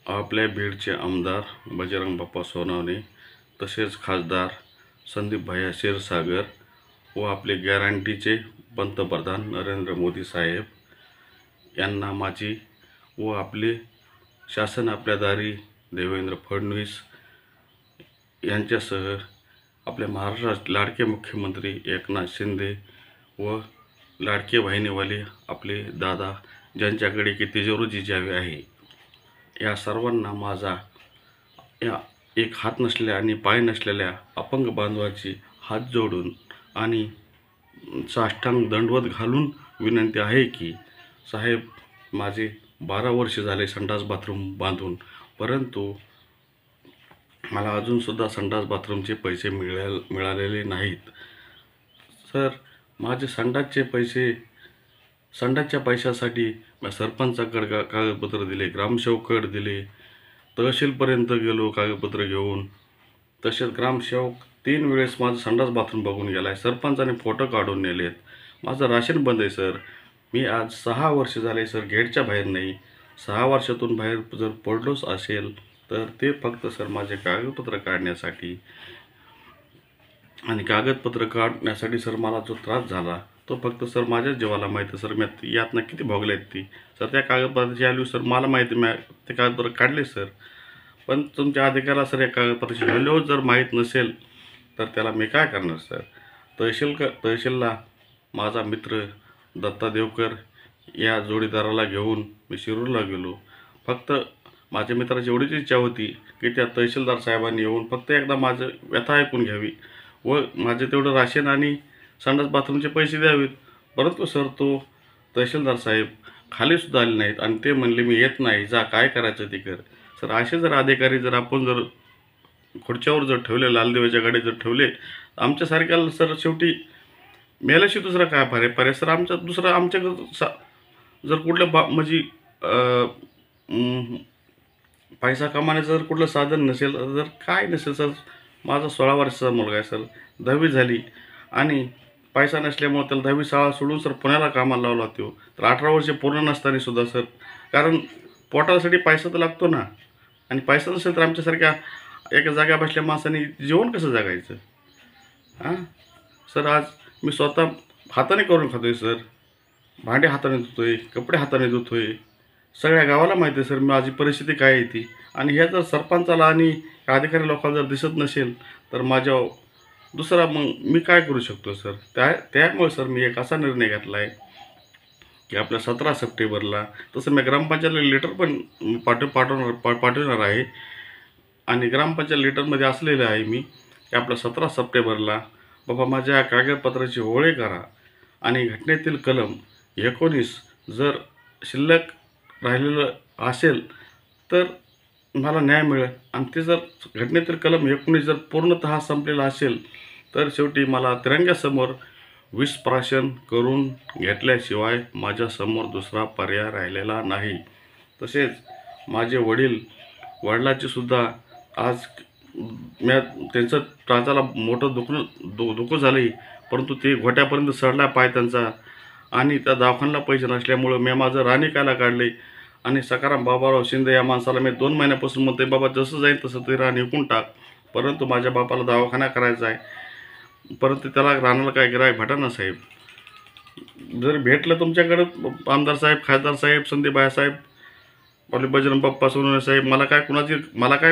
आपल्या बीडचे आमदार बजरंग बाप्पा सोनवणे, तसेच खासदार संदीप भैया क्षीरसागर व आपले गॅरंटीचे पंतप्रधान नरेंद्र मोदी साहेब यांना माझी व आपले शासन आपल्या दारी देवेंद्र फडणवीस यांच्यासह आपल्या महाराष्ट्राचे लाडके मुख्यमंत्री एकनाथ शिंदे व लाडके बहिणीवाले आपले दादा ज्यांच्याकडे की तिजोरी जिजावी आहे, या सर्वांना माझा या एक हात नसलेल्या आणि पाय नसलेल्या अपंग बांधवाची हात जोडून आणि साष्टांग दंडवत घालून विनंती आहे की साहेब, माझे 12 वर्ष झाले संडास बाथरूम बांधून, परंतु मला अजूनसुद्धा संडास बाथरूमचे पैसे मिळालेले नाहीत. सर, माझे संडासच्या पैशासाठी मी सरपंचाकडे कागदपत्र दिले, ग्रामसेवकाकडे दिले, तहसीलपर्यंत गेलो कागदपत्र घेऊन. तसेच ग्रामसेवक 3 वेळेस माझं संडास बाथरूम बघून गेला आहे. सरपंचाने फोटो काढून नेलेत. माझं राशन बंद आहे सर. मी आज 6 वर्ष झाले सर गेटच्या बाहेर नाही. 6 वर्षातून बाहेर जर पडलोच असेल तर ते फक्त सर माझे कागदपत्र काढण्यासाठी, आणि कागदपत्र काढण्यासाठी सर मला जो त्रास झाला तो फक्त सर माझ्याच जीवाला माहिती. सर मी यातनं किती भोगले आहेत ती सर. त्या कागदपत्राची व्हॅल्यू सर मला माहिती, मी ते कागदपत्र काढले सर. पण तुमच्या अधिकाऱ्याला सर या कागदपत्राची व्हॅल्यू जर माहीत नसेल तर त्याला मी काय करणार सर. तहसीलला माझा मित्र दत्ता देवकर या जोडीदाराला घेऊन मी शिरूरला गेलो. फक्त माझ्या मित्राची एवढीच इच्छा होती की त्या तहसीलदार साहेबांनी येऊन फक्त एकदा माझं व्यथा ऐकून घ्यावी व माझे तेवढं राशन आणि संडास बाथरूमचे पैसे द्यावेत. परंतु सर तो तहसीलदार साहेब खालीसुद्धा आले नाहीत आणि ते म्हणले मी येत नाही, जा काय करायचं ते कर. सर असे जर अधिकारी जर आपण जर खुर्च्यावर जर ठेवले, लालदेवाच्या गाडी जर ठेवले, आमच्यासारख्याला सर शेवटी मेल्याशी दुसरा काय पर्याय सर. आमच्याकडं जर कुठलं म्हणजे पैसा कमावण्याचं जर कुठलं साधन नसेल, जर काय नसेल सर. माझा 16 वर्षाचा मुलगा आहे सर, 10वी झाली आणि पैसा नसल्यामुळे त्याला 10वी शाळा सोडून सर पुण्याला कामाला लावला तो. तर 18 वर्षे पूर्ण नसताना सुद्धा सर, कारण पोटासाठी पैसा तर लागतो ना, आणि पैसा नसेल तर आमच्यासारख्या एका जागा बसल्या माणसाने जेवण कसं जगायचं हां सर. आज मी स्वतः हाताने करून खातो आहे सर. भांडे हाताने धुतो आहे, कपडे हाताने धुतो आहे. सगळ्या गावाला माहिती आहे सर माझी परिस्थिती काय आहे ती. आणि ह्या जर सरपंचाला आणि अधिकारी लोकांना जर दिसत नसेल तर माझ्या दुसरा मग मी काय करू शकतो सर. त्यामुळे सर मी एक असा निर्णय घेतला आहे की आपल्या 17 सप्टेंबरला, तसं मी ग्रामपंचायतला लेटर पण पाठवणार आहे आणि ग्रामपंचायत लेटरमध्ये असलेलं आहे मी की आपल्या 17 सप्टेंबरला बाबा माझ्या कागदपत्राची होळे करा आणि घटनेतील कलम 19 जर शिल्लक राहिलेलं असेल तर मला न्याय मिळेल, आणि ते जर घटनेतील कलम 19 जर पूर्णतः संपलेला असेल तर शेवटी मला तिरंग्यासमोर विषप्राशन करून घेतल्याशिवाय माझ्यासमोर दुसरा पर्याय राहिलेला नाही. तसेच माझे वडिलाची सुद्धा आज त्यांचं टाचाला मोठं दुखणं झालं, परंतु ते घोट्यापर्यंत सडला पाय त्यांचा, आणि त्या दवाखान्याला पैसे नसल्यामुळं मी माझं रानिकाला काढले. आणि सकाराम बाबाराव शिंदे या माणसाला मी 2 महिन्यापासून म्हणते बाबा जसं जाईल तसं ते रान विकून टाक, परंतु माझ्या बापाला दवाखाना करायचा आहे. परंतु त्याला रानाला काय गिरायक भेटेना साहेब. जर भेटलं तुमच्याकडं आमदार साहेब, खासदार साहेब, संदीप साहेब, आपले बजरंग बाप्पा सोनवणे साहेब, मला काय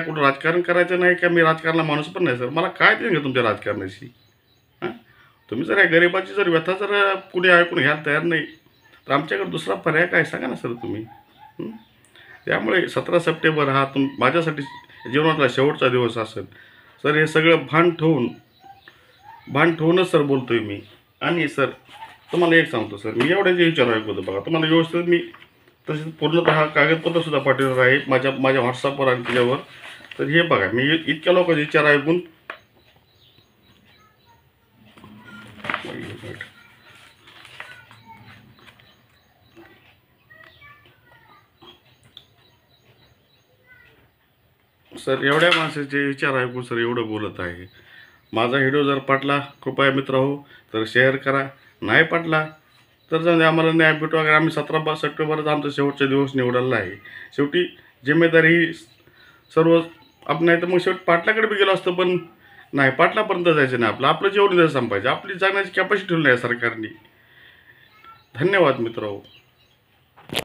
कुठं राजकारण करायचं नाही का. मी राजकारणाला माणूस पण नाही सर. मला काय देणं घ्या तुमच्या राजकारणाशी. हां, तुम्ही जर या गरिबाची जर व्यथा जर कुणी ऐकून घ्यायला तयार नाही तर आमच्याकडे दुसरा पर्याय काय सांगा ना सर तुम्ही. त्यामुळे 17 सप्टेंबर हा माझ्यासाठी जीवनातला शेवटचा दिवस असेल सर. हे सगळं भान ठेवूनच सर बोलतोय मी. आणि सर तुम्हाला एक सांगतो सर, मी एवढ्या जे विचार ऐकतो बघा, तुम्हाला व्यवस्थित मी तसेच पूर्णतः कागदपत्रसुद्धा पाठवणार आहे माझ्या व्हॉट्सअपवर आणि त्याच्यावर. तर हे बघा, मी इतक्या लोकांचे विचार ऐकून सर एवढ्या माणसाचे विचार ऐकून सर एवढं बोलत आहे. माझा व्हिडिओ जर पटला कृपया मित्र हो तर शेअर करा, नाही पटला तर जाऊन आम्हाला न्याय भेटू. अगर आम्ही 17 सप्टेंबरच आमचा शेवटचा दिवस निवडलेला आहे. शेवटी जिम्मेदारी ही सर्व आपण नाही तर मग शेवट पाटलाकडे बी गेलो असतं, पण नाही, पाटलापर्यंत जायचं नाही. आपलं जेवढं संपायचं, आपली जगण्याची कॅपॅसिटी ठेवली नाही सरकारने. धन्यवाद मित्र.